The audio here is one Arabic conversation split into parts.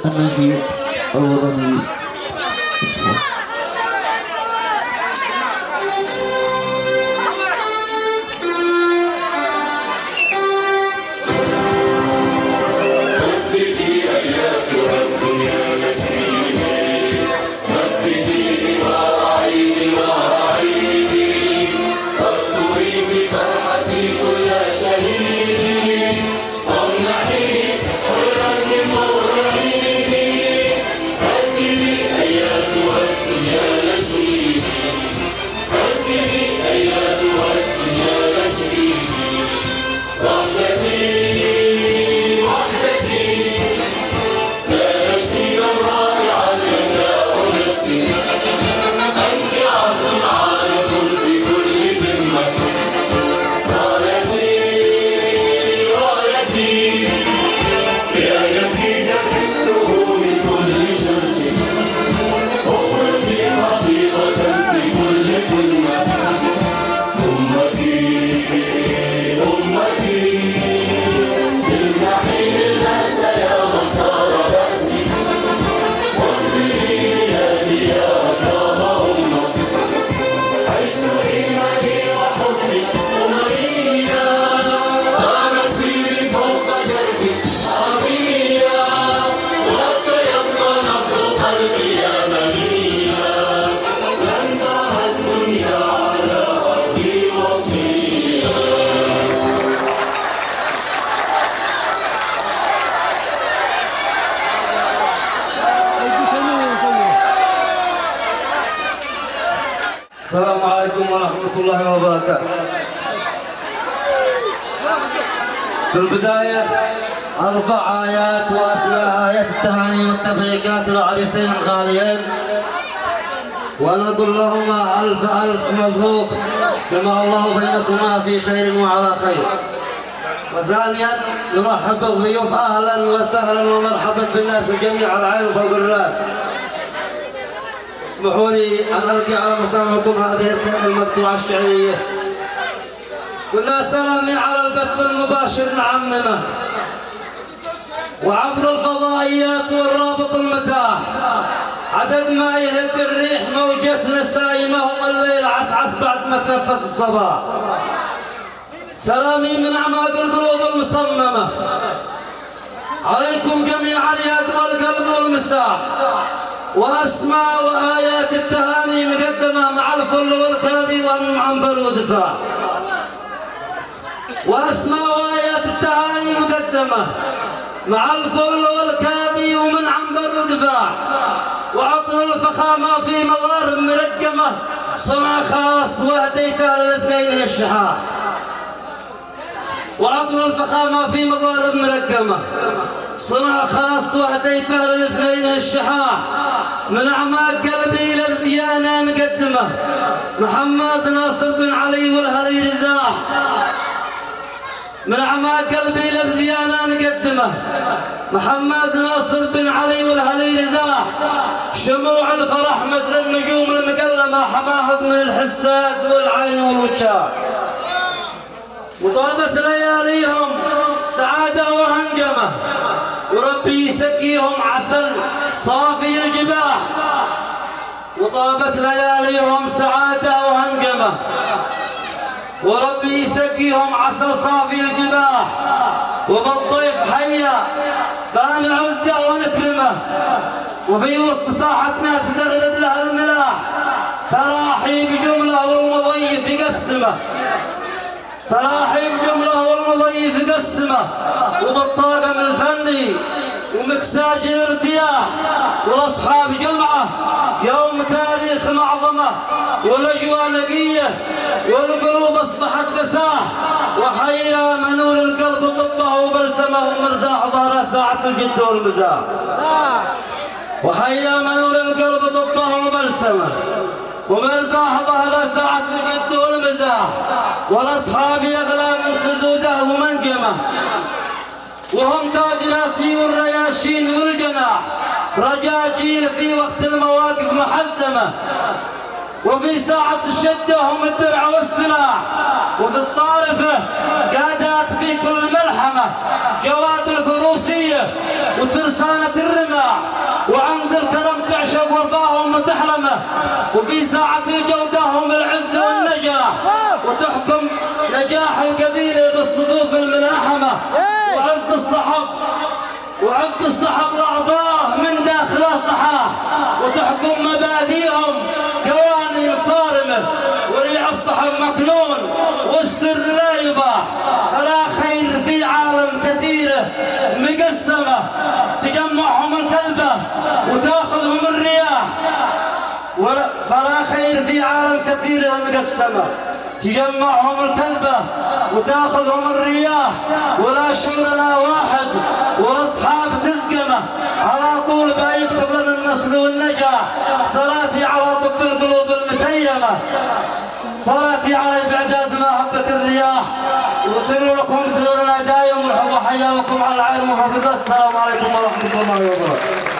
النشيد الوطني. السلام عليكم ورحمة الله وبركاته. في البداية أرفع آيات وأسماء آيات التهاني والتبريكات للعريسين الغاليين، ونقول لهما ألف ألف مبروك، جمع الله بينكما في خير وعلى خير. وثانيا نرحب بالضيوف أهلا وسهلا ومرحبا بالناس الجميع العين فوق الراس. اسمحوا لي أن ألقي على مسامعكم هذه المقطوعة الشعرية. كلها سلامي على البث المباشر نعممه، وعبر الفضائيات والرابط المتاح، عدد ما يهب الريح موجتنا سايمة والليل عسعس بعد ما تنفس الصباح. سلامي من أعماق القلوب المصممة عليكم جميعا يا دول القلب والمساح، وأسماء وآيات التهاني مقدمة مع الفل والكاذي والعنبر ودفاع. وأسماء وآيات التهاني مقدمة مع الفل والكاذي ومن عنبر ودفاع. وعطر الفخامة في مضارب مرقمة، صنع خاص وهديته للاثنين الشحاح. وعطر الفخامة في مضارب مرقمة، صنع خاص وهديته للاثنين الشحاح. من أعماق قلبي لبزيانة نقدمه، محمد ناصر بن علي والهلي رزاح. من أعماق قلبي لبزيانة نقدمه، محمد ناصر بن علي والهلي رزاح. شموع الفرح مثل النجوم المقلمة، حماهد من الحساد والعين والوشاح. وطابت لياليهم سعادة وهنجمة، وربي يسقيهم عسل صافي الجباح. وطابت لياليهم سعادة وهنجمة، وربي يسقيهم عسل صافي الجباح. وبالضيف حيا بان عزه ونكرمه، وفي وسط ساحتنا تزغلد له الملاح. تراحي بجمله والمضيف يقسمه، تراحي بجمله والمضيف يقسمه. وبالطاقم الفني ومكساج الارتياح، والاصحاب جمعه يوم تاريخ معظمه، والاجواء نقيه والقلوب اصبحت فساح. وحيا منول القلب طبه وبلسمه، ومرتاح ظهره ساعه الجد والمزاح. وحيا منول القلب طبه وبلسمه، ومرتاح ظهره ساعه الجد والمزاح. والاصحاب يغلى من خزوزه ومنجمه، وهم تاج راسي والرياشين والجناح. رجاجين في وقت المواقف محزمه، وفي ساعة الشدة هم الدرع والسلاح. وفي الطارفة قادات في كل ملحمة، جواد الفروسية وترسانة الرماح. وتحرمه، وفي ساعة الجودة هم العز والنجاح، وتحكم نجاح القبيلة بالصفوف الملاحمة، وعز الصحب رعباه من داخل صحاح، وتحكم مبادئهم قوانين صارمة، وريع الصحب مكنون والسر لا يباح. فلا خير في عالم كثيرة مقسمة تجمعهم الكلبة وتاخذهم الرياح، فلا خير في عالم كثيرة مقسمة تجمعهم الكلبة وتاخذهم الرياح، ولا شغلنا واحد والاصحاب تزقمه، على طول يكتب لنا النصر والنجاح. صلاتي على طب القلوب المتيمة، صلاتي على بعداد ما هبت الرياح، وسروركم سرورنا دايم، والحب حياكم على العلم وحفظ. السلام عليكم ورحمة الله وبركاته.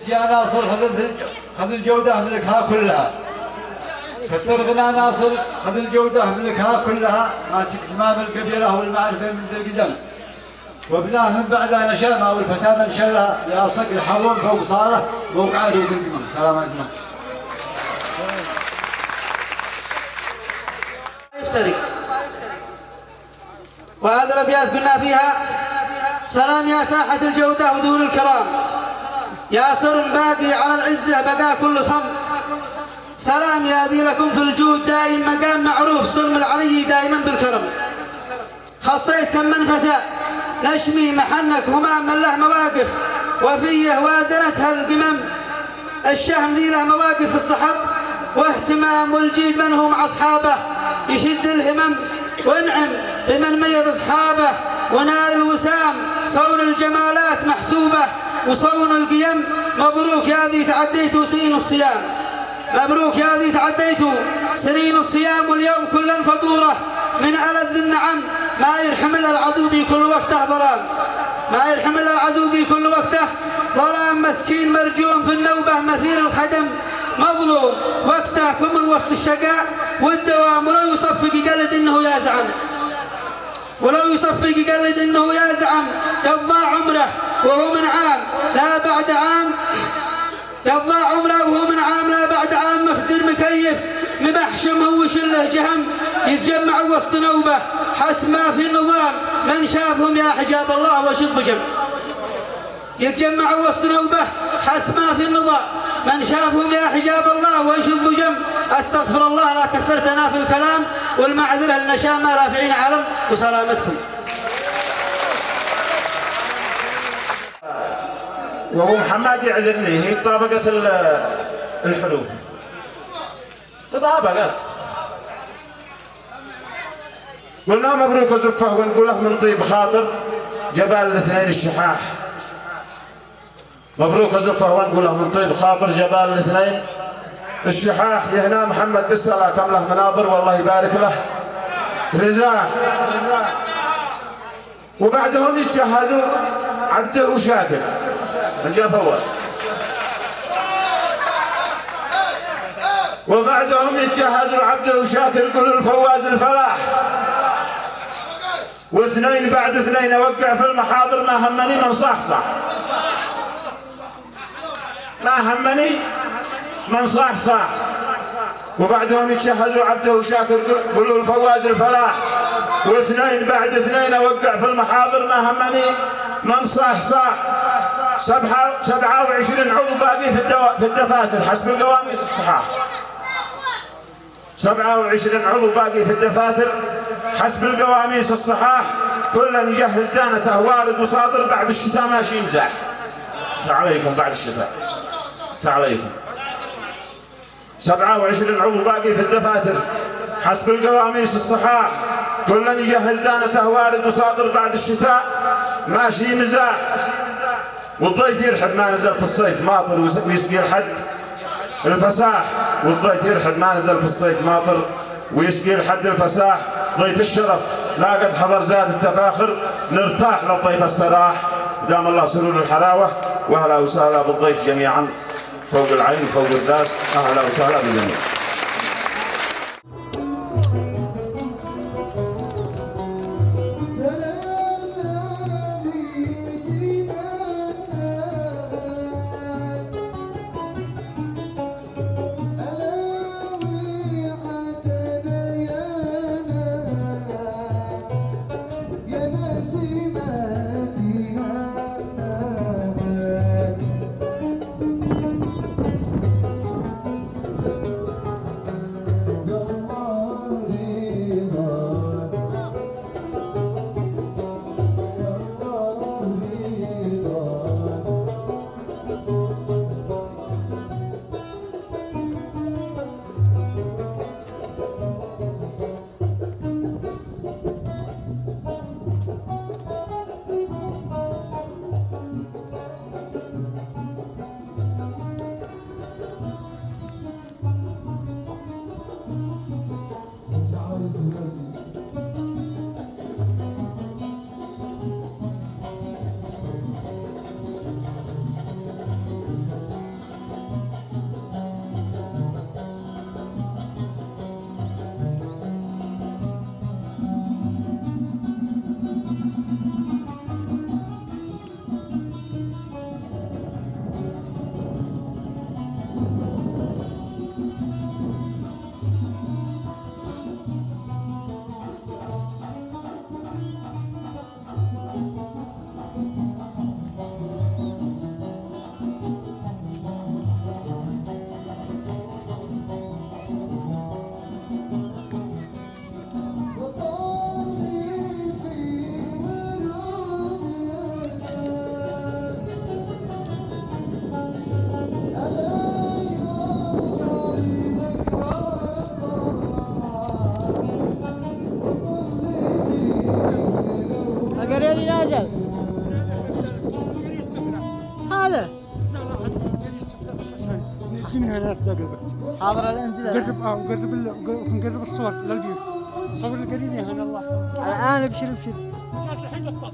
يا ناصر خذ الجودة ملكها كلها، كثر غنى ناصر خذ الجودة ملكها كلها، ماسك زمام القبيلة والمعرفة من ذي القدم، وابناه من بعدها نشامة، والفتاة من شلها يا صقر حوم فوق صاله موقعه يوزن قمم. السلام عليكم. يفترق. وهذا الأبيات قلنا فيها: سلام يا ساحة الجودة ودول الكرام، يا صرم باقي على العزة بقى كل صم، سلام يا ذي لكم في الجود دائم مقام معروف، صرم العلي دائما بالكرم. خصيت كم من فتى نشمي محنك همام من له مواقف، وفيه وازنتها القمم، الشهم ذي له مواقف في الصحب واهتمام، والجيد من هو مع أصحابه يشد الهمم، وانعم بمن ميز أصحابه ونال الوسام، صون الجمالات محسوبة وصون القيم. مبروك يا ذي تعديتوا سنين الصيام، مبروك يا ذي تعديتوا سنين الصيام، واليوم كلا فطورة من ألذ النعم، ما يرحم إلا العذوبي كل وقته ظلام، ما يرحم إلا العذوبي كل وقته ظلام، مسكين مرجوم في النوبة مثير الخدم، مظلوم وقته كمن وسط الشقاء والدوام، ولو يصفق يقلد انه يا زعم، ولو يصفق يقلد انه يا زعم، قضى عمره وهو من عام لا بعد عام، قضى عمره وهو من عام لا بعد عام، مخدر مكيف مبحشم هو شله جهم، يتجمع وسط نوبه حسب ما في النظام، من شافهم يا حجاب الله وشظ جم، يتجمع وسط نوبه حسب ما في النظام، من شافهم يا حجاب الله وشظ جم. استغفر الله لا كثرتنا في الكلام، والمعذره النشامه رافعين علم وسلامتكم. وهو محمد يعذرني، هي طابقت الحروف تطابقت. قلنا مبروك زفه ونقوله من طيب خاطر جبال الاثنين الشحاح، مبروك زفه ونقوله من طيب خاطر جبال الاثنين الشحاح. يهنا محمد بالصلاة كم له مناظر والله يبارك له رزاح. وبعدهم يتجهزوا عبده وشاكر من جا فوات، وبعدهم يتجهزوا عبده وشاكر كل الفواز الفلاح، واثنين بعد اثنين اوقع في المحاضر ما همني من صحصح، ما همني من صحصح. وبعدهم يتجهزوا عبده وشاكر كل الفواز الفلاح، واثنين بعد اثنين اوقع في المحاضر ما همني من صحصح. 27 عضو باقي في الدفاتر حسب القواميس الصحاح، 27 عضو باقي في الدفاتر حسب القواميس الصحاح، كل نجهز زانته وارد وصادر، بعد الشتاء ماشي يمزح. السلام عليكم بعد الشتاء، السلام عليكم. 27 عضو باقي في الدفاتر حسب القواميس الصحاح، كل يجهز زانته وارد وصادر، بعد الشتاء ماشي مزاح. والضيف يرحب ما نزل في الصيف ماطر ويسقي الحد الفساح، والضيف يرحب ما نزل في الصيف ماطر ويسقي الحد الفساح. ضيف الشرف لا قد حضر زاد التفاخر، نرتاح للضيف استراح، دام الله سرور الحلاوة. واهلا وسهلا بالضيف جميعا، فوق العين فوق الراس، اهلا وسهلا بالجميع. هنا تقرب. حاضر الانزل نقرب الصور للبيوت. صور القريب يا هنا الله. الان ابشر ابشر. الناس الحين تطلع.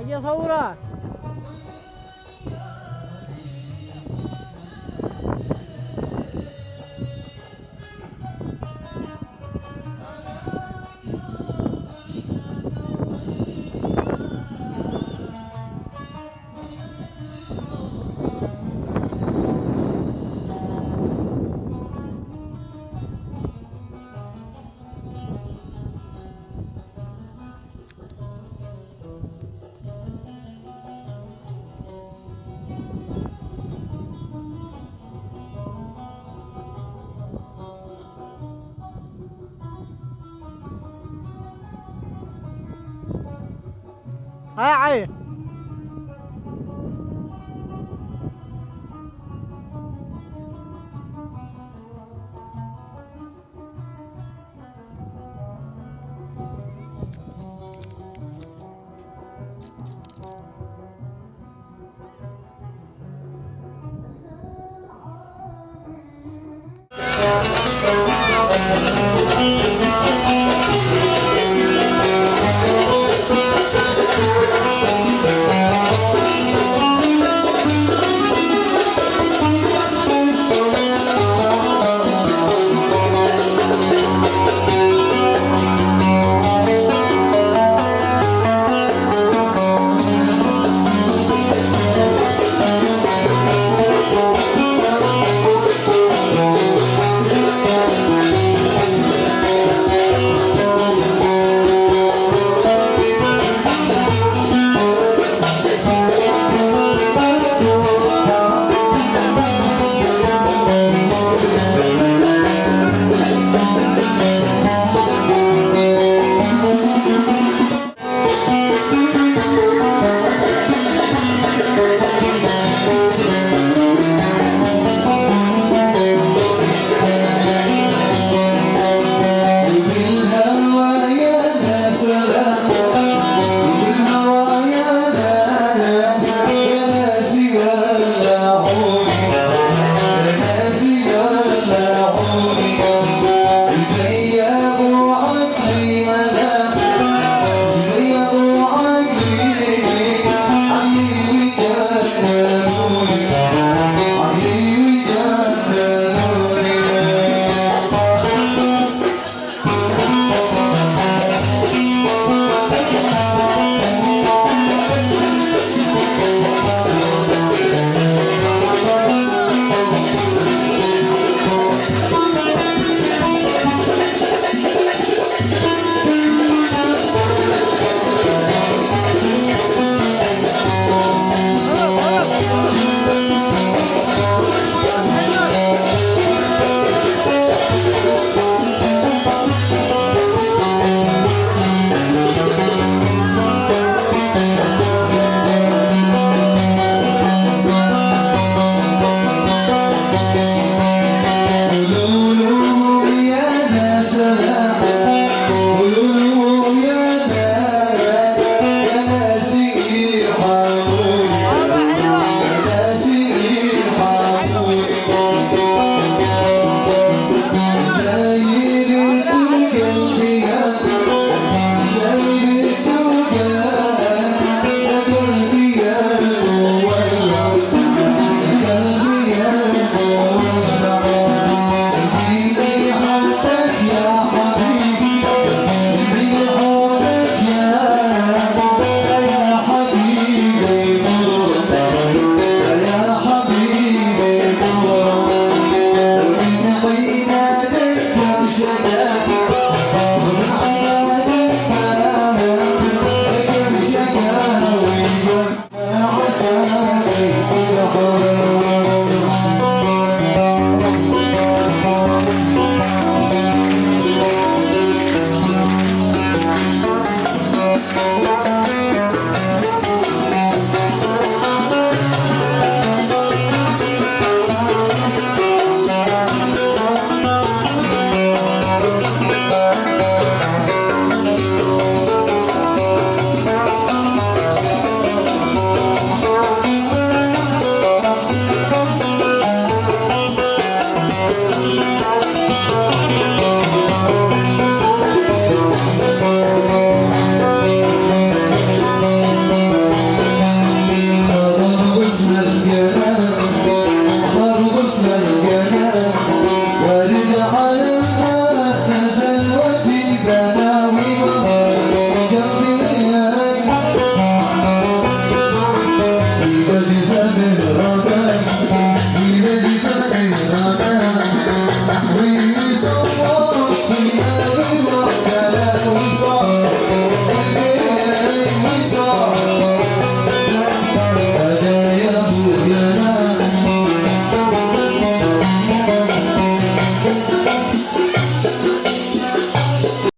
اجي صورك. هاي عين. Thank you.